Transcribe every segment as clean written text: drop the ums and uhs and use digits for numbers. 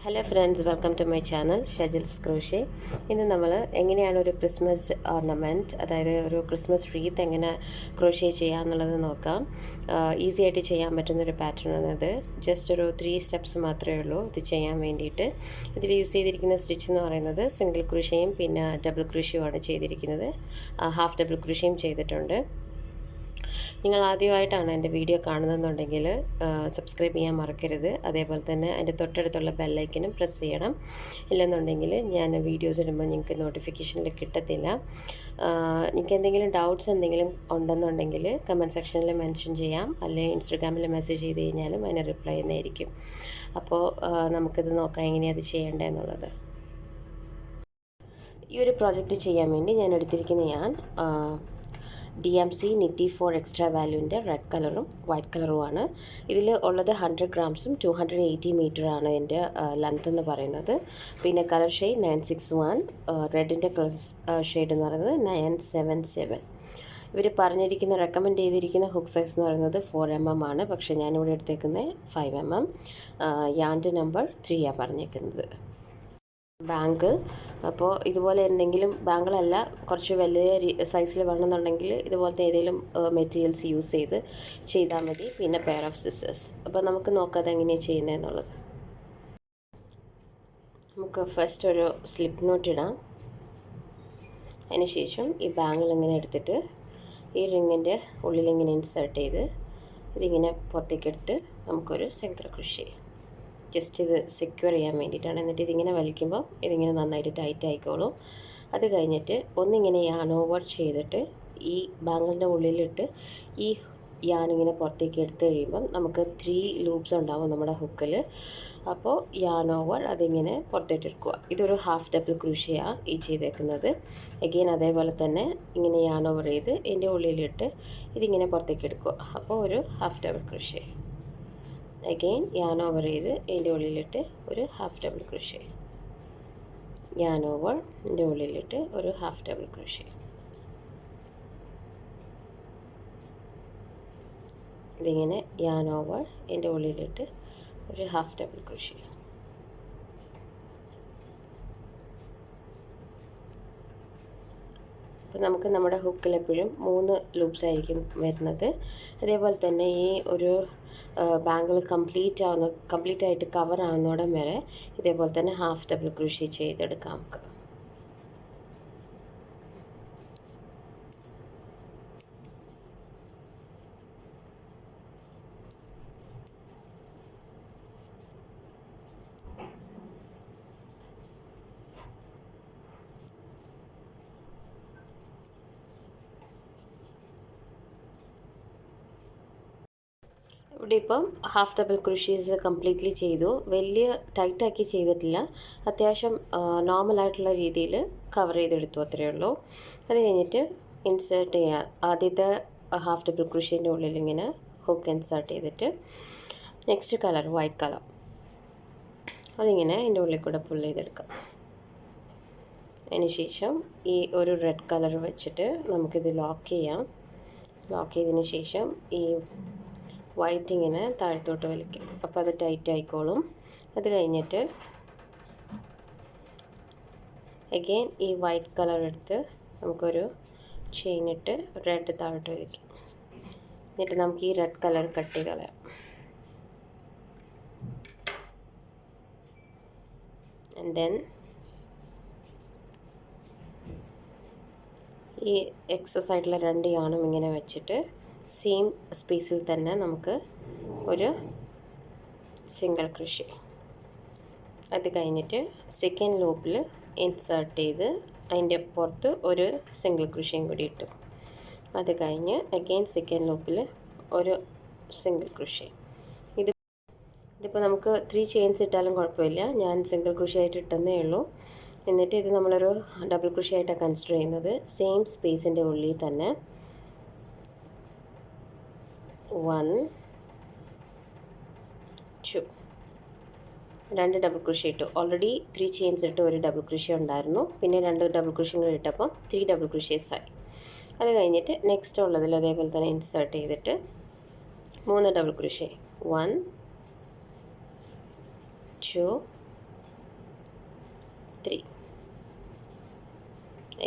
Hello friends, welcome to my channel Shajel's Crochet. ഇന്ന് നമ്മൾ എങ്ങനെയാണ് ഒരു ക്രിസ്മസ് ഓർണമെൻറ്റ്, അതായത് ഒരു ക്രിസ്മസ് റീത്ത് എങ്ങനെ ക്രോഷേ ചെയ്യാമെന്നുള്ളത് നോക്കാം. ഈസി ആയിട്ട് ചെയ്യാൻ പറ്റുന്നൊരു പാറ്റേൺ ആണിത്. ജസ്റ്റ് ഒരു 3 സ്റ്റെപ്സ് മാത്രമേ ഉള്ളൂ ഇത് ചെയ്യാൻ വേണ്ടിയിട്ട്. ഇതിൽ യൂസ് ചെയ്തിരിക്കുന്ന സ്റ്റിച്ച് എന്ന് പറയുന്നത് സിംഗിൾ ക്രോഷയും പിന്നെ ഡബിൾ ക്രോഷയും ആണ് ചെയ്തിരിക്കുന്നത്. ഹാഫ് ഡബിൾ ക്രോഷയും ചെയ്തിട്ടുണ്ട്. നിങ്ങൾ ആദ്യമായിട്ടാണ് എൻ്റെ വീഡിയോ കാണുന്നതെന്നുണ്ടെങ്കിൽ സബ്സ്ക്രൈബ് ചെയ്യാൻ മറക്കരുത്. അതേപോലെ തന്നെ അതിൻ്റെ തൊട്ടടുത്തുള്ള ബെല്ലൈക്കനും പ്രസ് ചെയ്യണം. ഇല്ലെന്നുണ്ടെങ്കിൽ ഞാൻ വീഡിയോസ് ഇടുമ്പോൾ നിങ്ങൾക്ക് നോട്ടിഫിക്കേഷനിൽ കിട്ടത്തില്ല. നിങ്ങൾക്ക് എന്തെങ്കിലും ഡൗട്ട്സ് എന്തെങ്കിലും ഉണ്ടെന്നുണ്ടെങ്കിൽ കമൻറ്റ് സെക്ഷനിൽ മെൻഷൻ ചെയ്യാം, അല്ലെങ്കിൽ ഇൻസ്റ്റഗ്രാമിൽ മെസ്സേജ് ചെയ്ത് കഴിഞ്ഞാലും അതിന് റിപ്ലൈ ചെയ്യുന്നതായിരിക്കും. അപ്പോൾ നമുക്കിത് നോക്കാം എങ്ങനെയാണ് അത് ചെയ്യേണ്ടതെന്നുള്ളത്. ഈ ഒരു പ്രോജക്റ്റ് ചെയ്യാൻ വേണ്ടി ഞാൻ എടുത്തിരിക്കുന്ന DMC നിറ്റി ഫോർ എക്സ്ട്രാ വാല്യൂവിൻ്റെ റെഡ് കളറും വൈറ്റ് കളറുമാണ്. ഇതിൽ ഉള്ളത് 100 ഗ്രാംസും 280 മീറ്ററാണ് എൻ്റെ ലെങ്ത് എന്ന് പറയുന്നത്. പിന്നെ കളർ ഷെയ്ഡ് 961, റെഡിൻ്റെ കളർ ഷെയ്ഡ് എന്ന് പറയുന്നത് 977. ഇവർ റെക്കമെൻഡ് ചെയ്തിരിക്കുന്ന ഹുക്ക് സൈസ് എന്ന് പറയുന്നത് 4mm ആണ്. പക്ഷേ ഞാനിവിടെ എടുത്തേക്കുന്നത് 5mm. യാൻ്റെ നമ്പർ 3 ആണ് പറഞ്ഞേക്കുന്നത്. ബാങ്കിൾ, അപ്പോൾ ഇതുപോലെ എന്തെങ്കിലും ബാങ്കിളല്ല, കുറച്ച് വലിയ സൈസിൽ വേണമെന്നുണ്ടെങ്കിൽ ഇതുപോലത്തെ ഏതെങ്കിലും മെറ്റീരിയൽസ് യൂസ് ചെയ്താൽ മതി. പിന്നെ പെയർ ഓഫ് സിസേഴ്സ്. അപ്പോൾ നമുക്ക് നോക്കാം അതെങ്ങനെയാണ് ചെയ്യുന്നതെന്നുള്ളത്. നമുക്ക് ഫസ്റ്റ് ഒരു സ്ലിപ്പ് നോട്ട് ഇടാം. അതിനുശേഷം ഈ ബാങ്കിൾ ഇങ്ങനെ എടുത്തിട്ട് ഈ റിങ്ങിൻ്റെ ഉള്ളിലിങ്ങനെ ഇൻസേർട്ട് ചെയ്ത് ഇതിങ്ങനെ പുറത്തേക്കെടുത്ത് നമുക്കൊരു സിംഗിൾ ക്രോഷേ ജസ്റ്റ് ഇത് സെക്യൂർ ചെയ്യാൻ വേണ്ടിയിട്ടാണ്. എന്നിട്ട് ഇതിങ്ങനെ വലിക്കുമ്പോൾ ഇതിങ്ങനെ നന്നായിട്ട് ടൈറ്റ് ആയിക്കോളും. അത് കഴിഞ്ഞിട്ട് ഒന്നിങ്ങനെ യാൺ ഓവർ ചെയ്തിട്ട് ഈ ബാങ്കിളിൻ്റെ ഉള്ളിലിട്ട് ഈ യാണിങ്ങനെ പുറത്തേക്ക് എടുത്ത് കഴിയുമ്പം നമുക്ക് 3 ലൂപ്സ് ഉണ്ടാവും നമ്മുടെ ഹുക്കിൽ. അപ്പോൾ യാൺ ഓവർ അതിങ്ങനെ പുറത്തേട്ടെടുക്കുക. ഇതൊരു ഹാഫ് ഡബിൾ ക്രോഷയാണ് ഈ ചെയ്തേക്കുന്നത്. അഗെയിൻ അതേപോലെ തന്നെ ഇങ്ങനെ യാൺ ഓവർ ചെയ്ത് ഇതിൻ്റെ ഉള്ളിലിട്ട് ഇതിങ്ങനെ പുറത്തേക്ക് എടുക്കുക. അപ്പോൾ ഒരു half double crochet. Again yarn over ചെയ്ത് ഇതിൻ്റെ ഉള്ളിലിട്ട് ഒരു half double crochet. Yarn over ഇതിൻ്റെ ഉള്ളിലിട്ട് ഒരു ഹാഫ് ഡബിൾ ക്രോഷേ. ഇതിങ്ങനെ യാൺ ഓവർ ഇതിൻ്റെ ഉള്ളിലിട്ട് ഒരു ഹാഫ് ഡബിൾ ക്രോഷേ. അപ്പോൾ നമുക്ക് നമ്മുടെ ഹുക്കിൽ എപ്പോഴും 3 ലൂപ്സ് ആയിരിക്കും വരുന്നത്. അതേപോലെ തന്നെ ഈ ഒരു ബാങ്കിൾ കംപ്ലീറ്റ് ആയിട്ട് കവർ ആവുന്നോടം വരെ ഇതേപോലെ തന്നെ ഹാഫ് ഡബിൾ ക്രോഷേ ചെയ്തെടുക്കാം നമുക്ക്. ഇവിടെ ഇപ്പം ഹാഫ് ഡബിൾ ക്രോഷേസ് കംപ്ലീറ്റ്ലി ചെയ്തു. വലിയ ടൈറ്റാക്കി ചെയ്തിട്ടില്ല, അത്യാവശ്യം നോർമലായിട്ടുള്ള രീതിയിൽ കവർ ചെയ്തെടുത്തു, അത്രയേ ഉള്ളൂ. അത് കഴിഞ്ഞിട്ട് ഇൻസേർട്ട് ചെയ്യുക. ആദ്യത്തെ ഹാഫ് ഡബിൾ ക്രോഷേൻ്റെ ഉള്ളിൽ ഇങ്ങനെ ഹുക്ക് ഇൻസേർട്ട് ചെയ്തിട്ട് നെക്സ്റ്റ് കളർ വൈറ്റ് കളർ അതിങ്ങനെ ഇതിൻ്റെ ഉള്ളിൽ കൂടെ പുൾ ചെയ്തെടുക്കാം. അതിനുശേഷം ഈ ഒരു റെഡ് കളർ വെച്ചിട്ട് നമുക്കിത് ലോക്ക് ചെയ്യാം. ലോക്ക് ചെയ്തതിന് ശേഷം ഈ വൈറ്റ് ഇങ്ങനെ താഴത്തോട്ട് വലിക്കും. അപ്പോൾ അത് ടൈറ്റ് ആയിക്കോളും. അത് കഴിഞ്ഞിട്ട് അഗെയിൻ ഈ വൈറ്റ് കളർ എടുത്ത് നമുക്കൊരു ചെയിൻ ഇട്ട് റെഡ് താഴോട്ട് വലിക്കും. എന്നിട്ട് നമുക്ക് ഈ റെഡ് കളർ കട്ട് ചെയ്ത് കളയാം. ആൻഡ് ദെൻ ഈ എക്സസ് ആയിട്ടുള്ള 2 യാണും ഇങ്ങനെ വെച്ചിട്ട് സെയിം സ്പേസിൽ തന്നെ നമുക്ക് ഒരു സിംഗിൾ ക്രോഷേ. അത് കഴിഞ്ഞിട്ട് സെക്കൻഡ് ലൂപ്പിൽ ഇൻസേർട്ട് ചെയ്ത് അതിൻ്റെ പുറത്ത് ഒരു സിംഗിൾ ക്രോഷേയും കൂടി ഇട്ടു. അത് കഴിഞ്ഞ് അഗെയിൻ സെക്കൻഡ് ലൂപ്പിൽ ഒരു സിംഗിൾ ക്രോഷേ. ഇതിപ്പോൾ നമുക്ക് 3 ചെയിൻസ് ഇട്ടാലും കുഴപ്പമില്ല. ഞാൻ സിംഗിൾ ക്രോഷേ ആയിട്ട് ഇട്ടെന്നേ ഉള്ളൂ. എന്നിട്ട് ഇത് നമ്മളൊരു ഡബിൾ ക്രോഷേ ആയിട്ടാണ് കൺസിഡർ ചെയ്യുന്നത്. സെയിം സ്പേസിൻ്റെ ഉള്ളിൽ തന്നെ 1 2 2 ഡബിൾ ക്രോഷേ ഇട്ടു. ഓൾറെഡി 3 ചെയിൻസ് ഇട്ട് ഒരു ഡബിൾ ക്രോഷേ ഉണ്ടായിരുന്നു. പിന്നെ 2 ഡബിൾ ക്രോഷേ കൂടി ഇട്ടപ്പം 3 ഡബിൾ ക്രോഷേസ് ആയി. അത് കഴിഞ്ഞിട്ട് നെക്സ്റ്റ് ഉള്ളതിൽ അതേപോലെ തന്നെ ഇൻസേർട്ട് ചെയ്തിട്ട് 3 double crochet. 1 2 3.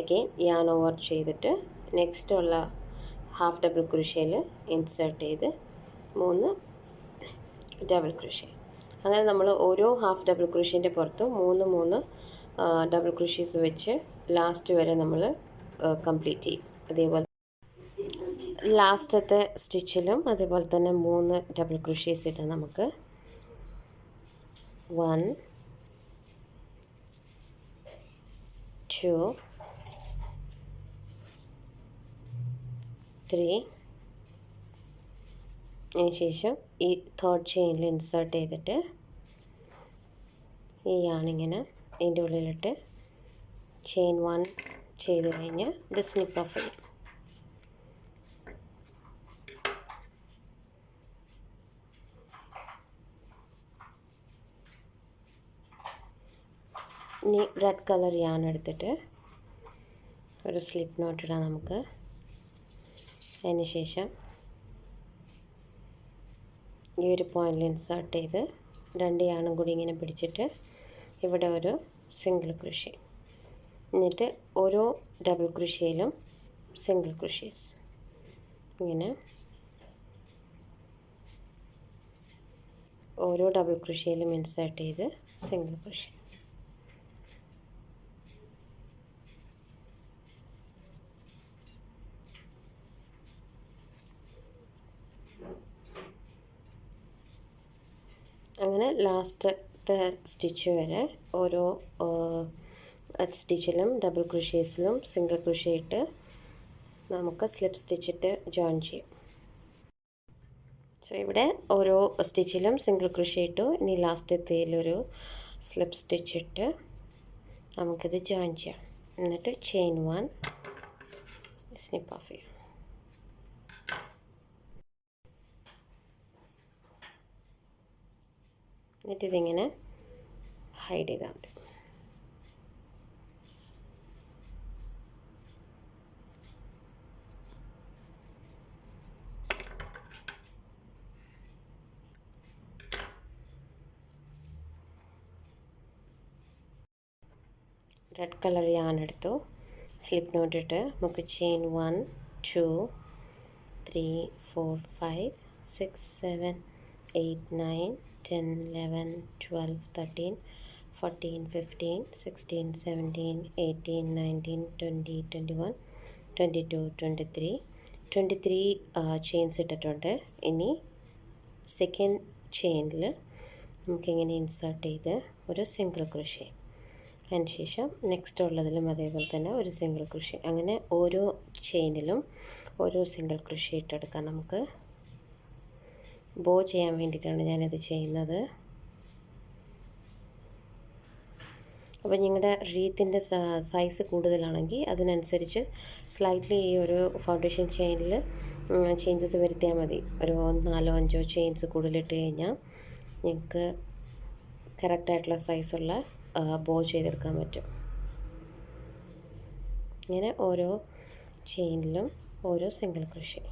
Again yarn over ചെയ്തിട്ട് നെക്സ്റ്റ് ഉള്ള ഹാഫ് ഡബിൾ ക്രോഷയിൽ ഇൻസേർട്ട് ചെയ്ത് 3 ഡബിൾ ക്രോഷേ. അങ്ങനെ നമ്മൾ ഓരോ ഹാഫ് ഡബിൾ ക്രോഷേൻ്റെ പുറത്തും 3 ഡബിൾ ക്രോഷീസ് വെച്ച് ലാസ്റ്റ് വരെ നമ്മൾ കംപ്ലീറ്റ് ചെയ്യും. അതേപോലെ ലാസ്റ്റത്തെ സ്റ്റിച്ചിലും അതേപോലെ തന്നെ 3 ഡബിൾ ക്രോഷീസ് ഇട്ട് നമുക്ക് 1 2 3 അതിന് ശേഷം ഈ തേർഡ് ചെയിനിൽ ഇൻസേർട്ട് ചെയ്തിട്ട് ഈ യാണിങ്ങനെ ഇതിൻ്റെ ഉള്ളിലിട്ട് ചെയിൻ 1 ചെയ്ത് കഴിഞ്ഞ് ഇത് സ്നിപ്പ് ഓഫ് ചെയ്യും. ഇനി റെഡ് കളർ യാൺ എടുത്തിട്ട് ഒരു സ്ലിപ്പ് നോട്ട് ഇടാം നമുക്ക്. അതിന് ശേഷം ഈ ഒരു പോയിന്റിൽ ഇൻസേർട്ട് ചെയ്ത് 2 യാണും കൂടി ഇങ്ങനെ പിടിച്ചിട്ട് ഇവിടെ ഒരു സിംഗിൾ ക്രോഷേ. എന്നിട്ട് ഓരോ ഡബിൾ ക്രോഷേയിലും സിംഗിൾ ക്രോഷേസ് ഇങ്ങനെ ഓരോ ഡബിൾ ക്രോഷേയിലും ഇൻസേർട്ട് ചെയ്ത് സിംഗിൾ ക്രോഷേ. അങ്ങനെ ലാസ്റ്റത്തെ സ്റ്റിച്ച് വരെ ഓരോ സ്റ്റിച്ചിലും ഡബിൾ ക്രോഷേസിലും സിംഗിൾ ക്രോഷേ ഇട്ട് നമുക്ക് സ്ലിപ്പ് സ്റ്റിച്ചിട്ട് ജോയിൻ ചെയ്യും. സോ ഇവിടെ ഓരോ സ്റ്റിച്ചിലും സിംഗിൾ ക്രോഷേ ഇട്ടു. ഇനി ലാസ്റ്റത്തേലൊരു സ്ലിപ്പ് സ്റ്റിച്ച് ഇട്ട് നമുക്കിത് ജോയിൻ ചെയ്യാം. എന്നിട്ട് ചെയിൻ 1 സ്നിപ്പ് ഓഫ് ചെയ്യാം. എന്നിട്ട് ഇതിങ്ങനെ ഹൈഡ് ചെയ്താൽ മതി. റെഡ് കളർ യാൺ എടുത്തു. സ്ലിപ്പ് നോട്ട് ഇട്ട് നമുക്ക് ചെയിൻ 1 2 3 4 5 6 7 8 9 10 11 12 13 14 15 16 17 18 19 20 21 22 23 ചെയിൻസ് ഇട്ടിട്ടുണ്ട്. ഇനി സെക്കൻഡ് ചെയിനിൽ നമുക്കിങ്ങനെ ഇൻസേർട്ട് ചെയ്ത് ഒരു സിംഗിൾ ക്രോഷേ. അതിന് ശേഷം നെക്സ്റ്റ് ഉള്ളതിലും അതേപോലെ തന്നെ ഒരു സിംഗിൾ ക്രോഷേ. അങ്ങനെ ഓരോ ചെയിനിലും ഓരോ സിംഗിൾ ക്രോഷേ ഇട്ടെടുക്കാം. നമുക്ക് ബോ ചെയ്യാൻ വേണ്ടിയിട്ടാണ് ഞാനിത് ചെയ്യുന്നത്. അപ്പോൾ നിങ്ങളുടെ റീത്തിൻ്റെ സൈസ് കൂടുതലാണെങ്കിൽ അതിനനുസരിച്ച് സ്ലൈറ്റ്ലി ഈ ഒരു ഫൗണ്ടേഷൻ ചെയിനിൽ ചേഞ്ചസ് വരുത്തിയാൽ മതി. ഒരു 4-5 ചെയിൻസ് കൂടുതലിട്ട് കഴിഞ്ഞാൽ നിങ്ങൾക്ക് കറക്റ്റായിട്ടുള്ള സൈസുള്ള ബോ ചെയ്തെടുക്കാൻ പറ്റും. ഇങ്ങനെ ഓരോ ചെയിനിലും ഓരോ സിംഗിൾ ക്രോഷേ.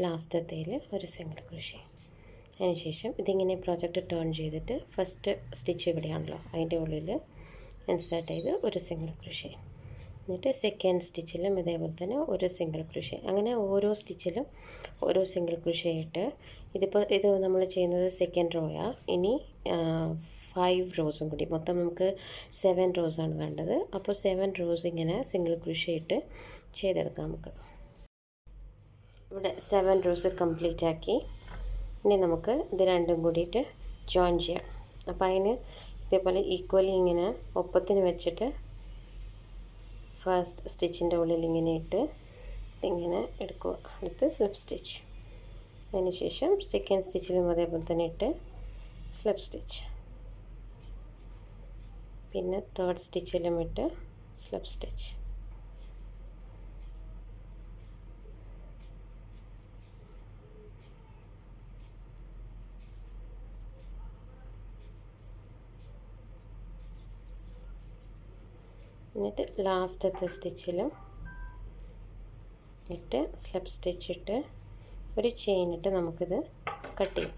ലാസ്റ്റത്തേൽ ഒരു സിംഗിൾ ക്രോഷേ. അതിനുശേഷം ഇതിങ്ങനെ പ്രൊജക്റ്റ് ടേൺ ചെയ്തിട്ട് ഫസ്റ്റ് സ്റ്റിച്ച് ഇവിടെയാണല്ലോ അതിൻ്റെ ഉള്ളിൽ ഇൻസേർട്ട് ചെയ്ത് ഒരു സിംഗിൾ ക്രോഷേ. എന്നിട്ട് സെക്കൻഡ് സ്റ്റിച്ചിലും ഇതേപോലെ തന്നെ ഒരു സിംഗിൾ ക്രോഷേ. അങ്ങനെ ഓരോ സ്റ്റിച്ചിലും ഓരോ സിംഗിൾ ക്രോഷേ ഇട്ട് ഇത് നമ്മൾ ചെയ്യുന്നത് സെക്കൻഡ് റോയാണ്. ഇനി 5 റോസും കൂടി മൊത്തം നമുക്ക് 7 റോസാണ് വേണ്ടത്. അപ്പോൾ 7 റോസ് ഇങ്ങനെ സിംഗിൾ ക്രോഷേ ഇട്ട് ചെയ്തെടുക്കാം നമുക്ക്. ഇവിടെ 7 റോസ് കംപ്ലീറ്റ് ആക്കി. ഇനി നമുക്ക് ഇത് രണ്ടും കൂടിയിട്ട് ജോയിൻ ചെയ്യാം. അപ്പോൾ അതിന് ഇതേപോലെ ഈക്വലി ഇങ്ങനെ ഒപ്പത്തിന് വെച്ചിട്ട് ഫസ്റ്റ് സ്റ്റിച്ചിൻ്റെ ഉള്ളിൽ ഇങ്ങനെ ഇട്ട് ഇതിങ്ങനെ എടുക്കുക. അടുത്ത് സ്ലിപ്പ് സ്റ്റിച്ച്. അതിന് ശേഷം സെക്കൻഡ് സ്റ്റിച്ചിലും അതേപോലെ തന്നെ ഇട്ട് സ്ലിപ്പ് സ്റ്റിച്ച്. പിന്നെ തേർഡ് സ്റ്റിച്ചിലും ഇട്ട് സ്ലിപ്പ് സ്റ്റിച്ച്. എന്നിട്ട് ലാസ്റ്റത്തെ സ്റ്റിച്ചിലും ഇട്ട് സ്ലിപ്പ് സ്റ്റിച്ച് ഇട്ട് ഒരു ചെയിൻ ഇട്ട് നമുക്കിത് കട്ട് ചെയ്യാം.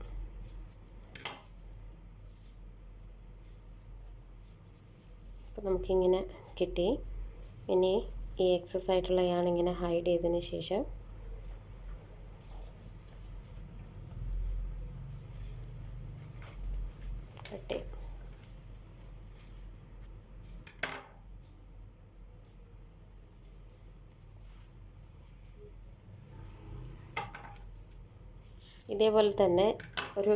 അപ്പോൾ നമുക്കിങ്ങനെ കിട്ടി. ഇനി ഈ എക്സസ് ആയിട്ടുള്ള യാൺ ഇങ്ങനെ ഹൈഡ് ചെയ്തതിന് ശേഷം കട്ട് ചെയ്യാം. ഇതേപോലെ തന്നെ ഒരു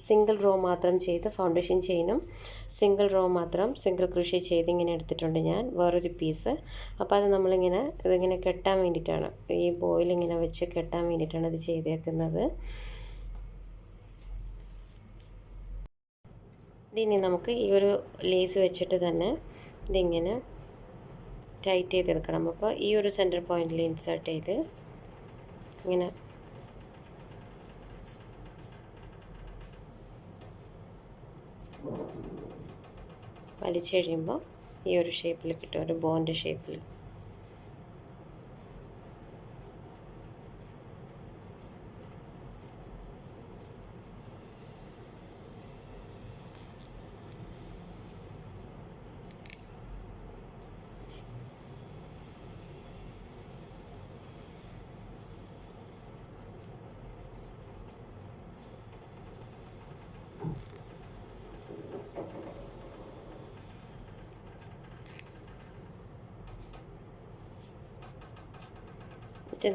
സിംഗിൾ റോ മാത്രം ചെയ്ത് ഫൗണ്ടേഷൻ ചെയിനും സിംഗിൾ റോ മാത്രം സിംഗിൾ ക്രോഷേ ചെയ്ത് ഇങ്ങനെ എടുത്തിട്ടുണ്ട് ഞാൻ വേറൊരു പീസ്. അപ്പോൾ അത് നമ്മളിങ്ങനെ ഇതിങ്ങനെ കെട്ടാൻ വേണ്ടിയിട്ടാണ്, ഈ ബോയിൽ ഇങ്ങനെ വെച്ച് കെട്ടാൻ വേണ്ടിയിട്ടാണ് ഇത് ചെയ്തേക്കുന്നത്. ഇനി നമുക്ക് ഈ ഒരു ലേസ് വെച്ചിട്ട് തന്നെ ഇതിങ്ങനെ ടൈറ്റ് ചെയ്തെടുക്കണം. അപ്പോൾ ഈ ഒരു സെൻറ്റർ പോയിന്റിൽ ഇൻസേർട്ട് ചെയ്ത് ഇങ്ങനെ വലിച്ചു കഴിയുമ്പോൾ ഈ ഒരു ഷേപ്പിൽ കിട്ടും, ഒരു ബോണ്ട് ഷേപ്പിൽ.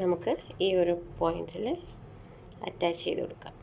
നമുക്ക് ഈ ഒരു പോയിന്റിൽ അറ്റാച്ച് ചെയ്ത് കൊടുക്കാം.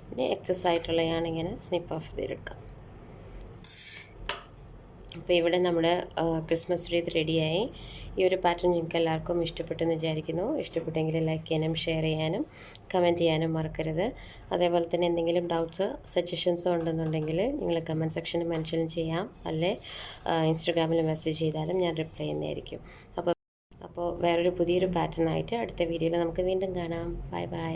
പിന്നെ എക്സസ് ആയിട്ടുള്ളതാണ് ഇങ്ങനെ സ്നിപ്പ് ഓഫ് ചെയ്തെടുക്കാം. അപ്പോൾ ഇവിടെ നമ്മുടെ ക്രിസ്മസ് ട്രീ റെഡിയായി. ഈ ഒരു പാറ്റേൺ നിങ്ങൾക്ക് എല്ലാവർക്കും ഇഷ്ടപ്പെട്ടെന്ന് വിചാരിക്കുന്നു. ഇഷ്ടപ്പെട്ടെങ്കിൽ ലൈക്ക് ചെയ്യാനും ഷെയർ ചെയ്യാനും കമൻറ്റ് ചെയ്യാനും മറക്കരുത്. അതേപോലെ തന്നെ എന്തെങ്കിലും ഡൗട്ട്സ് സജഷൻസോ ഉണ്ടെന്നുണ്ടെങ്കിൽ നിങ്ങൾ കമൻറ്റ് സെക്ഷനിൽ മെൻഷൻ ചെയ്യാം, അല്ലെ ഇൻസ്റ്റാഗ്രാമിൽ മെസ്സേജ് ചെയ്താലും ഞാൻ റിപ്ലൈ ചെയ്യുന്നതായിരിക്കും. അപ്പോൾ വേറൊരു പുതിയൊരു പാറ്റേൺ ആയിട്ട് അടുത്ത വീഡിയോയിൽ നമുക്ക് വീണ്ടും കാണാം. Bye bye.